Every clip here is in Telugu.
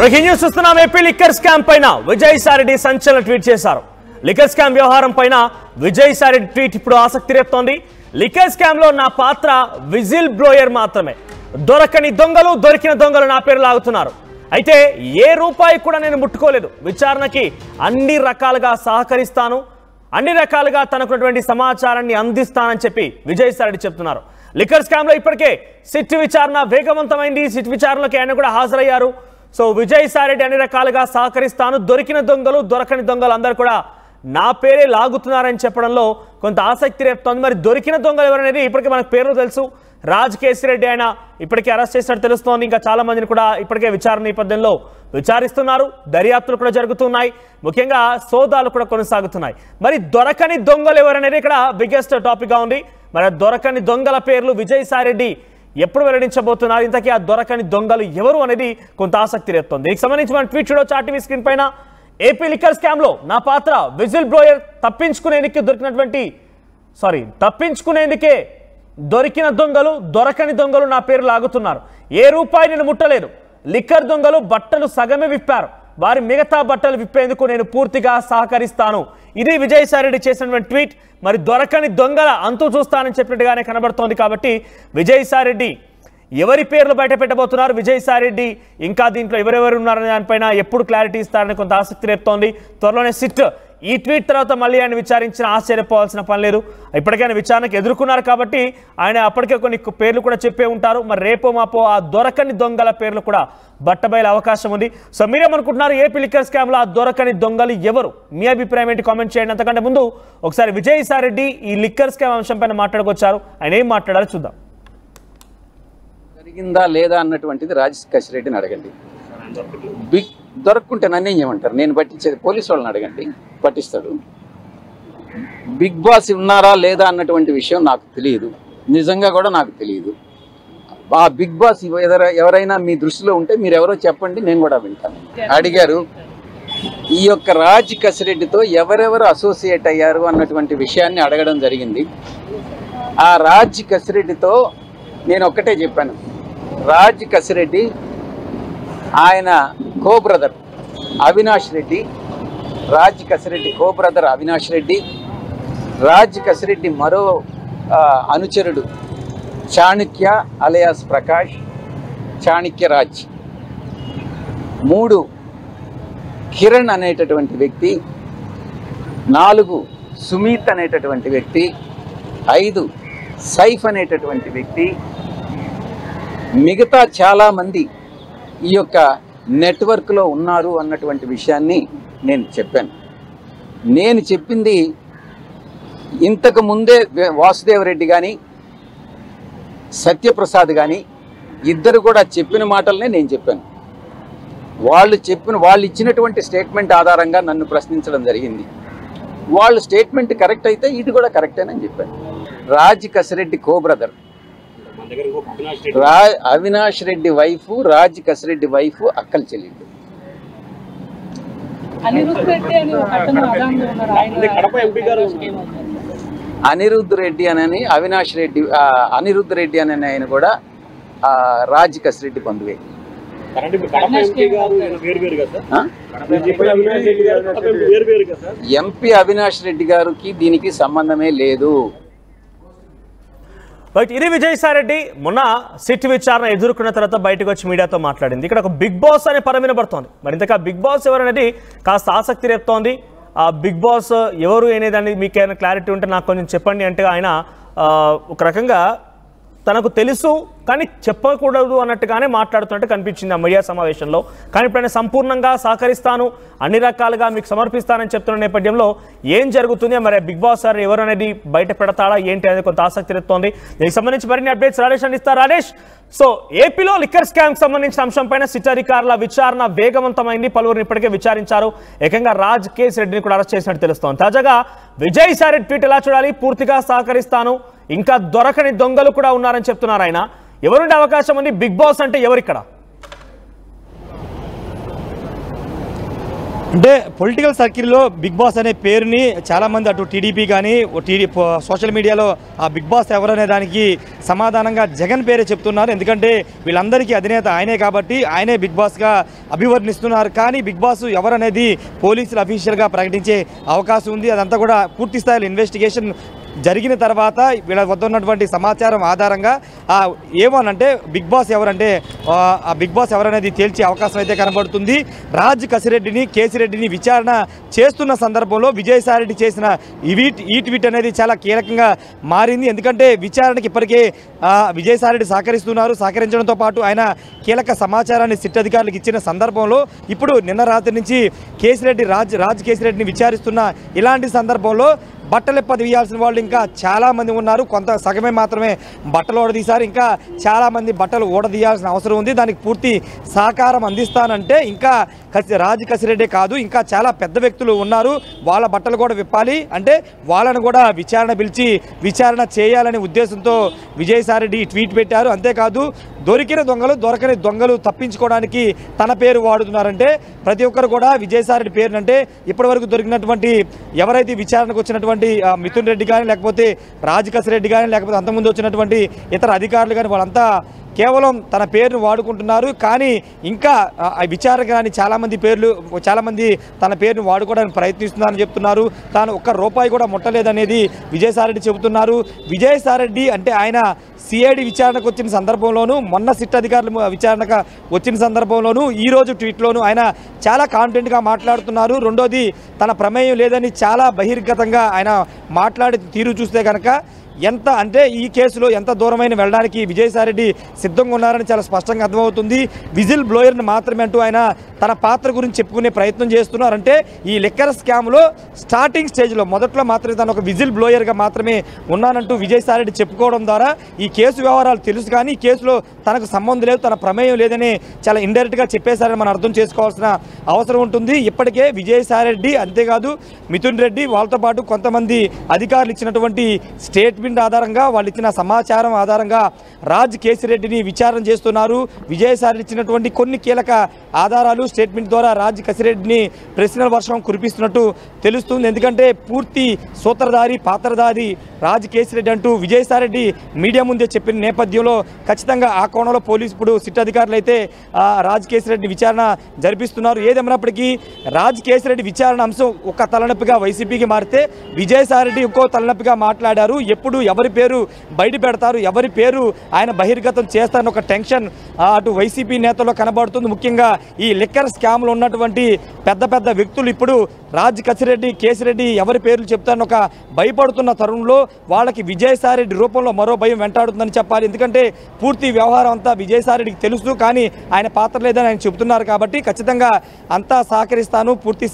బ్రేకింగ్ న్యూస్ చూస్తున్నాం. ఏపీ లిక్కర్ స్కామ్ పైన విజయసాయిరెడ్డి సంచలన ట్వీట్ చేశారు. లిక్కర్ స్కామ్ వ్యవహారం పైన విజయసాయిరెడ్డి ట్వీట్ ఇప్పుడు ఆసక్తి రేపుతోంది. లిక్కర్ స్కామ్ లో నా పాత్ర విజిల్ బ్లోయర్ మాత్రమే. దొరకని దొంగలు దొరికిన దొంగలు నా పేరు లాగుతున్నారు. అయితే ఏ రూపాయి కూడా నేను ముట్టుకోలేదు. విచారణకి అన్ని రకాలుగా సహకరిస్తాను, అన్ని రకాలుగా తనకున్నటువంటి సమాచారాన్ని అందిస్తానని చెప్పి విజయసాయిరెడ్డి చెప్తున్నారు. లిక్కర్ స్కామ్ లో ఇప్పటికే సిట్ విచారణ వేగవంతమైంది. సిట్ విచారణలోకి ఆయన కూడా హాజరయ్యారు. సో విజయసాయిరెడ్డి అన్ని రకాలుగా సహకరిస్తాను, దొరికిన దొంగలు దొరకని దొంగలు అందరూ కూడా నా పేరే లాగుతున్నారని చెప్పడంలో కొంత ఆసక్తి రేపుతోంది. మరి దొరికిన దొంగలు ఎవరనేది ఇప్పటికే మనకు పేర్లు తెలుసు. రాజ్ కేసిరెడ్డి ఆయన ఇప్పటికే అరెస్ట్ చేసినట్టు తెలుస్తోంది. ఇంకా చాలా మందిని కూడా ఇప్పటికే విచారణ నేపథ్యంలో విచారిస్తున్నారు. దర్యాప్తులు కూడా జరుగుతున్నాయి. ముఖ్యంగా సోదాలు కూడా కొనసాగుతున్నాయి. మరి దొరకని దొంగలు ఎవరనేది ఇక్కడ బిగ్గెస్ట్ టాపిక్ గా ఉంది. మరి దొరకని దొంగల పేర్లు విజయసాయిరెడ్డి ఎప్పుడు వెల్లడించబోతున్నారు, ఇంతకీ ఆ దొరకని దొంగలు ఎవరు అనేది కొంత ఆసక్తి రేపుతోంది. దీనికి సంబంధించి మన ట్వీట్ చూడొచ్చు ఆర్టీవీ స్క్రీన్ పైన. ఏపీ లిక్కర్ స్కామ్ లో నా పాత్ర విజిల్ బ్లోయర్, తప్పించుకునేందుకే దొరికిన దొంగలు దొరకని దొంగలు నా పేరు లాగుతున్నారు. ఏ రూపాయి నేను ముట్టలేదు. లిక్కర్ దొంగలు బట్టలు సగమే విప్పారు. వారి మిగతా బట్టలు విప్పేందుకు నేను పూర్తిగా సహకరిస్తాను. ఇది విజయసాయిరెడ్డి చేసినటువంటి ట్వీట్. మరి దొరకని దొంగల అంతు చూస్తానని చెప్పినట్టుగానే కనబడుతోంది. కాబట్టి విజయసాయిరెడ్డి ఎవరి పేర్లు బయట పెట్టబోతున్నారు, విజయసాయిరెడ్డి ఇంకా దీంట్లో ఎవరెవరు ఉన్నారనే దానిపైన ఎప్పుడు క్లారిటీ ఇస్తారని కొంత ఆసక్తి రేపుతోంది. త్వరలోనే సిట్ ఈ ట్వీట్ తర్వాత మళ్ళీ ఆయన విచారించిన ఆశ్చర్యపోవాల్సిన పని లేదు. ఇప్పటికైనా విచారణకు ఎదుర్కొన్నారు కాబట్టి ఆయన అప్పటికే కొన్ని పేర్లు కూడా చెప్పే ఉంటారు. మరి రేపో మాపో ఆ దొరకని దొంగల పేర్లు కూడా బట్టబయలు అవకాశం ఉంది. సో మీరేమనుకుంటున్నారు, ఏపీ లిక్కర్ స్కామ్లో ఆ దొరకని దొంగలు ఎవరు? మీ అభిప్రాయం ఏంటి కామెంట్ చేయండి. అంతకంటే ముందు ఒకసారి విజయసాయిరెడ్డి ఈ లిక్కర్ స్కామ్ అంశం పైన మాట్లాడుకొచ్చారు. ఆయన ఏం మాట్లాడారో చూద్దాం. జరిగిందా లేదా అన్నటువంటిది రాజశేఖర్ రెడ్డిని అడగండి. దొరక్కుంటే నన్నేం చేయమంటారు? నేను పట్టించేది పోలీసు వాళ్ళని అడగండి, పట్టిస్తాడు. బిగ్ బాస్ ఉన్నారా లేదా అన్నటువంటి విషయం నాకు తెలియదు, నిజంగా కూడా నాకు తెలియదు. ఆ బిగ్ బాస్ ఎవరైనా మీ దృష్టిలో ఉంటే మీరు ఎవరో చెప్పండి, నేను కూడా వింటాను. అడిగారు ఈ యొక్క రాజ్ కసిరెడ్డితో ఎవరెవరు అసోసియేట్ అయ్యారు అన్నటువంటి విషయాన్ని అడగడం జరిగింది. ఆ రాజ్ కసిరెడ్డితో నేను ఒక్కటే చెప్పాను, రాజ్ కసిరెడ్డి ఆయన కో brother Avinash Reddy, Raj Kasireddy co brother Avinash Reddy, Raj Kasireddy మరో అనుచరుడు చాణక్య అలయాస్ ప్రకాష్, చాణక్య రాజ్, 3 కిరణ్ అనేటటువంటి వ్యక్తి, 4 సుమిత్ అనేటటువంటి వ్యక్తి, 5 సైఫ్ అనేటటువంటి వ్యక్తి, మిగతా చాలామంది ఈ యొక్క నెట్వర్క్లో ఉన్నారు అన్నటువంటి విషయాన్ని నేను చెప్పాను. నేను చెప్పింది ఇంతకు ముందే వాసుదేవరెడ్డి కానీ సత్యప్రసాద్ కానీ ఇద్దరు కూడా చెప్పిన మాటలనే నేను చెప్పాను. వాళ్ళు ఇచ్చినటువంటి స్టేట్మెంట్ ఆధారంగా నన్ను ప్రశ్నించడం జరిగింది. వాళ్ళ స్టేట్మెంట్ కరెక్ట్ అయితే ఇది కూడా కరెక్టేనని చెప్పాను. Raj Kasireddy co brother, Avinash Reddy wife, Raj Kasireddy wife అక్కల చెల్లెళ్ళు. అనిరుద్ధ్ రెడ్డి అని అవినాష్ రెడ్డి, అనిరుద్ధ్ రెడ్డి అని ఆయన కూడా రాజ్ కసిరెడ్డి బంధువే. ఎంపీ అవినాష్ రెడ్డి గారికి దీనికి సంబంధమే లేదు. బట్ ఇది విజయసాయిరెడ్డి మొన్న సిట్ విచారణ ఎదుర్కొన్న తర్వాత బయటకు వచ్చి మీడియాతో మాట్లాడింది. ఇక్కడ ఒక బిగ్ బాస్ అనే పదం వినబడుతోంది. మరి ఇంతకా బిగ్ బాస్ ఎవరు అనేది కాస్త ఆసక్తి రేపుతోంది. ఆ బిగ్ బాస్ ఎవరు అనేదాన్ని మీకు ఏమైనా క్లారిటీ ఉంటే నాకు కొంచెం చెప్పండి అంటే ఆయన ఒక రకంగా తనకు తెలుసు కానీ చెప్పకూడదు అన్నట్టుగానే మాట్లాడుతున్నట్టు కనిపించింది ఆ మీడియా సమావేశంలో. కానీ ఇప్పుడు ఆయన సంపూర్ణంగా సహకరిస్తాను, అన్ని రకాలుగా మీకు సమర్పిస్తానని చెప్తున్న నేపథ్యంలో ఏం జరుగుతుంది, మరి బిగ్ బాస్ సార్ ఎవరు అనేది బయట పెడతాడా ఏంటి అనేది కొంత ఆసక్తి ఎత్తుతోంది. దీనికి సంబంధించి మరిన్ని అప్డేట్స్ రాజేష్ అందిస్తారు. రాజేష్, సో ఏపీలో లిక్కర్ స్కామ్ సంబంధించిన అంశం పైన సిట్ అధికారుల విచారణ వేగవంతమైంది. పలువురిని ఇప్పటికే విచారించారు. ఏకంగా రాజ్ కేసిరెడ్డిని కూడా అరెస్ట్ చేసినట్టు తెలుస్తోంది. తాజాగా విజయసాయిరెడ్డి ట్వీట్ ఎలా చూడాలి? పూర్తిగా సహకరిస్తాను, ఇంకా దొరకని దొంగలు కూడా ఉన్నారని చెప్తున్నారు ఆయన. ఎవరుండే అవకాశం ఉంది? బిగ్ బాస్ అంటే ఎవరిక్కడ? అంటే పొలిటికల్ సర్కిల్లో బిగ్ బాస్ అనే పేరుని చాలామంది అటు టీడీపీ కానీ సోషల్ మీడియాలో ఆ బిగ్ బాస్ ఎవరనే దానికి సమాధానంగా జగన్ పేరే చెప్తున్నారు. ఎందుకంటే వీళ్ళందరికీ అధినేత ఆయనే కాబట్టి ఆయనే బిగ్ బాస్గా అభివర్ణిస్తున్నారు. కానీ బిగ్ బాస్ ఎవరనేది పోలీసులు అఫీషియల్గా ప్రకటించే అవకాశం ఉంది. అదంతా కూడా పూర్తి స్థాయిలో ఇన్వెస్టిగేషన్ జరిగిన తర్వాత వీళ్ళ వద్ద ఉన్నటువంటి సమాచారం ఆధారంగా ఏమనంటే బిగ్ బాస్ ఎవరంటే ఆ బిగ్ బాస్ ఎవరనేది తేల్చే అవకాశం అయితే కనబడుతుంది. రాజ్ కసిరెడ్డిని కేసిరెడ్డిని విచారణ చేస్తున్న సందర్భంలో విజయసాయిరెడ్డి చేసిన ఈ ట్వీట్ అనేది చాలా కీలకంగా మారింది. ఎందుకంటే విచారణకి ఇప్పటికే విజయసాయిరెడ్డి సహకరించడంతో పాటు ఆయన కీలక సమాచారాన్ని సిట్ అధికారులకు ఇచ్చిన సందర్భంలో ఇప్పుడు నిన్న రాత్రి నుంచి రాజ్ కేసిరెడ్డిని విచారిస్తున్న ఇలాంటి సందర్భంలో బట్టలెప్పది వేయాల్సిన వాళ్ళు ఇంకా చాలామంది ఉన్నారు. కొంత సగమే మాత్రమే బట్టలు ఓడదీశారు. ఇంకా చాలామంది బట్టలు ఓడదీయాల్సిన అవసరం ఉంది. దానికి పూర్తి సహకారం అందిస్తానంటే ఇంకా రాజ్ కసిరెడ్డే కాదు, ఇంకా చాలా పెద్ద వ్యక్తులు ఉన్నారు. వాళ్ళ బట్టలు కూడా విప్పాలి అంటే వాళ్ళను కూడా పిలిచి విచారణ చేయాలనే ఉద్దేశంతో విజయసాయిరెడ్డి ట్వీట్ పెట్టారు. అంతేకాదు దొరకని దొంగలు తప్పించుకోవడానికి తన పేరు వాడుతున్నారంటే ప్రతి ఒక్కరు కూడా విజయసాయిరెడ్డి పేరునంటే ఇప్పటివరకు దొరికినటువంటి ఎవరైతే విచారణకు వచ్చినటువంటి మిథున్ రెడ్డి కానీ లేకపోతే రాజ్ కసిరెడ్డి కానీ లేకపోతే అంతకుముందు వచ్చినటువంటి ఇతర అధికారులు కానీ వాళ్ళంతా కేవలం తన పేరును వాడుకుంటున్నారు. కానీ ఇంకా విచారణ కానీ చాలామంది తన పేరును వాడుకోవడానికి ప్రయత్నిస్తున్నారని చెప్తున్నారు. తాను ఒక్క రూపాయి కూడా ముట్టలేదనేది విజయసాయిరెడ్డి చెబుతున్నారు. విజయసాయిరెడ్డి అంటే ఆయన సిఐడి విచారణకు వచ్చిన సందర్భంలోనూ మొన్న సిట్ అధికారులు విచారణకు వచ్చిన సందర్భంలోనూ ఈరోజు ట్వీట్లోనూ ఆయన చాలా కాన్ఫిడెంట్గా మాట్లాడుతున్నారు. రెండోది తన ప్రమేయం లేదని చాలా బహిర్గతంగా ఆయన మాట్లాడే తీరు చూస్తే కనుక ఎంత అంటే ఈ కేసులో ఎంత దూరమైన వెళ్ళడానికి విజయసాయిరెడ్డి సిద్ధంగా ఉన్నారని చాలా స్పష్టంగా అర్థమవుతుంది. విజిల్ బ్లోయర్ని మాత్రమే అంటూ ఆయన తన పాత్ర గురించి చెప్పుకునే ప్రయత్నం చేస్తున్నారంటే ఈ లిక్కర్ స్కామ్లో స్టార్టింగ్ స్టేజ్లో మొదట్లో మాత్రమే తను ఒక విజిల్ బ్లోయర్గా మాత్రమే ఉన్నానంటూ విజయసాయిరెడ్డి చెప్పుకోవడం ద్వారా ఈ కేసు వ్యవహారాలు తెలుసు కానీ ఈ కేసులో తనకు సంబంధం లేదు, తన ప్రమేయం లేదని చాలా ఇండైరెక్ట్గా చెప్పేశారని మనం అర్థం చేసుకోవాల్సిన అవసరం ఉంటుంది. ఇప్పటికే విజయసాయిరెడ్డి అంతేకాదు మిథున్ రెడ్డి వాళ్ళతో పాటు కొంతమంది అధికారులు ఇచ్చినటువంటి స్టేట్మెంట్ ఆధారంగా వాళ్ళు ఇచ్చిన సమాచారం ఆధారంగా రాజ్ కేసిరెడ్డిని విచారణ చేస్తున్నారు. విజయసాయిరెడ్డి ఇచ్చినటువంటి కొన్ని కీలక ఆధారాలు స్టేట్మెంట్ ద్వారా రాజ్ కసిరెడ్డిని ప్రశ్నల వర్షం కురిపిస్తున్నట్టు తెలుస్తుంది. ఎందుకంటే పూర్తి సూత్రధారి పాత్రధారి రాజ్ కేసిరెడ్డి అంటూ విజయసాయిరెడ్డి మీడియా ముందే చెప్పిన నేపథ్యంలో ఖచ్చితంగా ఆ కోణంలో పోలీసు ఇప్పుడు సిట్ అధికారులు అయితే రాజ్ కేసిరెడ్డి విచారణ జరిపిస్తున్నారు. ఏదేమైనప్పటికీ రాజ్ కేసిరెడ్డి విచారణ అంశం ఒక తలనొప్పిగా వైసీపీకి మారితే విజయసాయిరెడ్డి ఇంకో తలనొప్పిగా మాట్లాడారు. ఎప్పుడు ఎవరి పేరు బయట పెడతారు, ఎవరి పేరు ఆయన బహిర్గతం చేస్తారని ఒక టెన్షన్ అటు వైసీపీ నేతల్లో కనబడుతుంది. ముఖ్యంగా ఈ లిక్కర్ స్కామ్లో ఉన్నటువంటి పెద్ద పెద్ద వ్యక్తులు ఇప్పుడు రాజ్ కసిరెడ్డి కేసిరెడ్డి ఎవరి పేర్లు చెప్తారని ఒక భయపడుతున్న తరుణంలో వాళ్ళకి విజయసాయిరెడ్డి రూపంలో మరో భయం వెంటాడుతుందని చెప్పాలి. ఎందుకంటే పూర్తి వ్యవహారం అంతా విజయసాయిరెడ్డికి తెలుసు కానీ ఆయన పాత్ర లేదని ఆయన చెబుతున్నారు కాబట్టి ఖచ్చితంగా అంతా సహకరిస్తాను, పూర్తి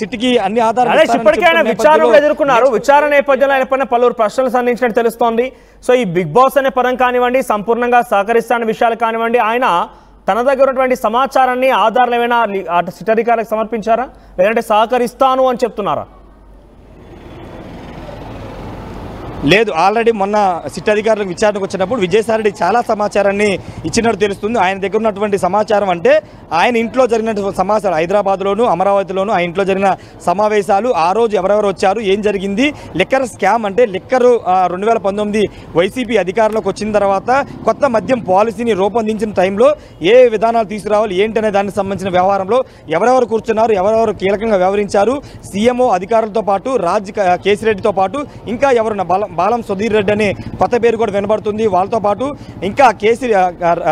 సిట్కి అన్ని ఆధారాలు ఎదుర్కొన్నారు. విచారణ నేపథ్యంలో ఆయన పైన పలువురు ప్రశ్నలు సంధించినట్టు తెలుస్తోంది. సో ఈ బిగ్ బాస్ అనే పదం కానివ్వండి, సంపూర్ణంగా సహకరిస్తాన విషయాలు కానివ్వండి, ఆయన తన దగ్గర ఉన్నటువంటి సమాచారాన్ని ఆధారాలు ఏమైనా సిట్ అధికారులకు సమర్పించారా లేదంటే సహకరిస్తాను అని చెప్తున్నారా? లేదు, ఆల్రెడీ మొన్న సిట్ అధికారులకు విచారణకు వచ్చినప్పుడు విజయసాయిరెడ్డి చాలా సమాచారాన్ని ఇచ్చినట్టు తెలుస్తుంది. ఆయన దగ్గర ఉన్నటువంటి సమాచారం అంటే ఆయన ఇంట్లో జరిగినటువంటి సమాచారం హైదరాబాద్లోను అమరావతిలోను ఆ ఇంట్లో జరిగిన సమావేశాలు, ఆ రోజు ఎవరెవరు వచ్చారు, ఏం జరిగింది, లిక్కర్ స్కామ్ అంటే లిక్కరు 2019 వైసీపీ అధికారంలోకి వచ్చిన తర్వాత కొత్త మద్యం పాలసీని రూపొందించిన టైంలో ఏ విధానాలు తీసుకురావాలి ఏంటనే దానికి సంబంధించిన వ్యవహారంలో ఎవరెవరు కూర్చున్నారు, ఎవరెవరు కీలకంగా వ్యవహరించారు, సీఎంఓ అధికారులతో పాటు రాజ్ కేసిరెడ్డితో పాటు ఇంకా ఎవరున్న బాలం సుధీర్ రెడ్డి అనే కొత్త పేరు కూడా వినబడుతుంది. వాళ్ళతో పాటు ఇంకా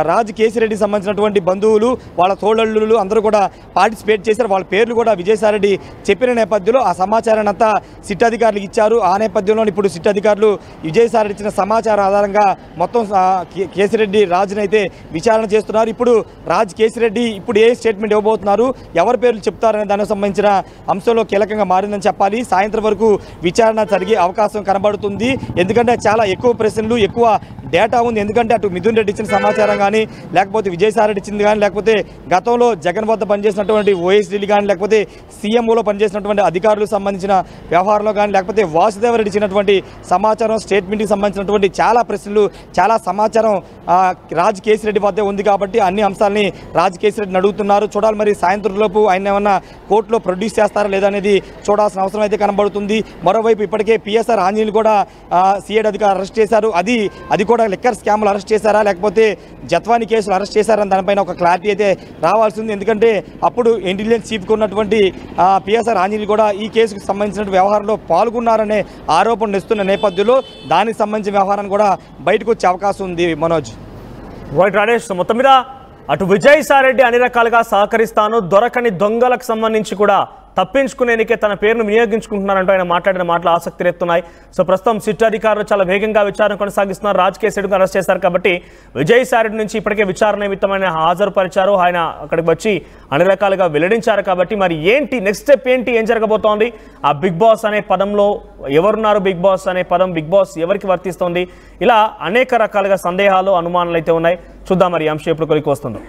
రాజ్ కేసిరెడ్డికి సంబంధించినటువంటి బంధువులు వాళ్ళ తోడళ్ళు అందరూ కూడా పార్టిసిపేట్ చేశారు. వాళ్ళ పేర్లు కూడా విజయసాయిరెడ్డి చెప్పిన నేపథ్యంలో ఆ సమాచారాన్ని అంతా సిట్ అధికారులకు ఇచ్చారు. ఆ నేపథ్యంలో ఇప్పుడు సిట్ అధికారులు విజయసాయిరెడ్డి ఇచ్చిన సమాచారం ఆధారంగా మొత్తం కేసిరెడ్డి రాజుని అయితే విచారణ చేస్తున్నారు. ఇప్పుడు రాజ్ కేసిరెడ్డి ఇప్పుడు ఏ స్టేట్మెంట్ ఇవ్వబోతున్నారు, ఎవరి పేర్లు చెప్తారనే దానికి సంబంధించిన అంశంలో కీలకంగా మారిందని చెప్పాలి. సాయంత్రం వరకు విచారణ జరిగే అవకాశం కనబడుతుంది. ఎందుకంటే చాలా ఎక్కువ ప్రశ్నలు, ఎక్కువ డేటా ఉంది. ఎందుకంటే అటు మిథున్ రెడ్డి ఇచ్చిన సమాచారం కానీ, లేకపోతే విజయసాయి రెడ్డి ఇచ్చింది కానీ, లేకపోతే గతంలో జగన్ వద్ద పనిచేసినటువంటి ఓఎస్డీలు కానీ, లేకపోతే సీఎంఓలో పనిచేసినటువంటి అధికారులకు సంబంధించిన వ్యవహారంలో కానీ, లేకపోతే వాసుదేవ రెడ్డి ఇచ్చినటువంటి సమాచారం, స్టేట్మెంట్కి సంబంధించినటువంటి చాలా ప్రశ్నలు, చాలా సమాచారం రాజ్ కేసిరెడ్డి వద్దే ఉంది. కాబట్టి అన్ని అంశాలని రాజ్ కేసిరెడ్డిని అడుగుతున్నారు. చూడాలి మరి సాయంత్రం లోపు ఆయన ఏమన్నా కోర్టులో ప్రొడ్యూస్ చేస్తారా లేదా అనేది చూడాల్సిన అవసరం అయితే కనబడుతుంది. మరోవైపు ఇప్పటికే పిఎస్ఆర్ ఆంజనేయులు కూడా సిఐడి అధికారులు అరెస్ట్ చేశారు. అది కూడా లిక్కర్ స్కామ్లు అరెస్ట్ చేశారా లేకపోతే జత్వానీ కేసులు అరెస్ట్ చేశారని దానిపైన ఒక క్లారిటీ అయితే రావాల్సి ఉంది. ఎందుకంటే అప్పుడు ఇంటెలిజెన్స్ చీఫ్గా ఉన్నటువంటి పిఎస్ఆర్ ఆంజనేయులు కూడా ఈ కేసుకు సంబంధించిన వ్యవహారంలో పాల్గొన్నారనే ఆరోపణలు ఇస్తున్న నేపథ్యంలో దానికి సంబంధించిన వ్యవహారాన్ని కూడా బయటకు వచ్చే అవకాశం ఉంది. మనోజ్ వైట్ రాజేష్, మొత్తం మీద అటు విజయసాయి రెడ్డి అన్ని రకాలుగా సహకరిస్తాను, దొరకని దొంగలకు సంబంధించి కూడా తప్పించుకునేందుకే తన పేరును వినియోగించుకుంటున్నారంటూ ఆయన మాట్లాడిన మాటలు ఆసక్తి రేపుతున్నాయి. సో ప్రస్తుతం సిట్ అధికారులు చాలా వేగంగా విచారణ కొనసాగిస్తున్నారు. రాజ్ కేసిరెడ్డిని అరెస్ట్ చేశారు కాబట్టి విజయసాయి రెడ్డి నుంచి ఇప్పటికే విచారణ నిమిత్తం ఆయన హాజరుపరిచారు. ఆయన అక్కడికి వచ్చి అన్ని రకాలుగా వెల్లడించారు. కాబట్టి మరి ఏంటి నెక్స్ట్ స్టెప్ ఏంటి, ఏం జరగబోతోంది? ఆ బిగ్ బాస్ అనే పదంలో ఎవరున్నారు? బిగ్ బాస్ అనే పదం బిగ్ బాస్ ఎవరికి వర్తిస్తోంది? ఇలా అనేక రకాలుగా సందేహాలు, అనుమానాలు అయితే ఉన్నాయి. చూద్దాం మరి అంశం ఎప్పుడు కొలికి వస్తుందో.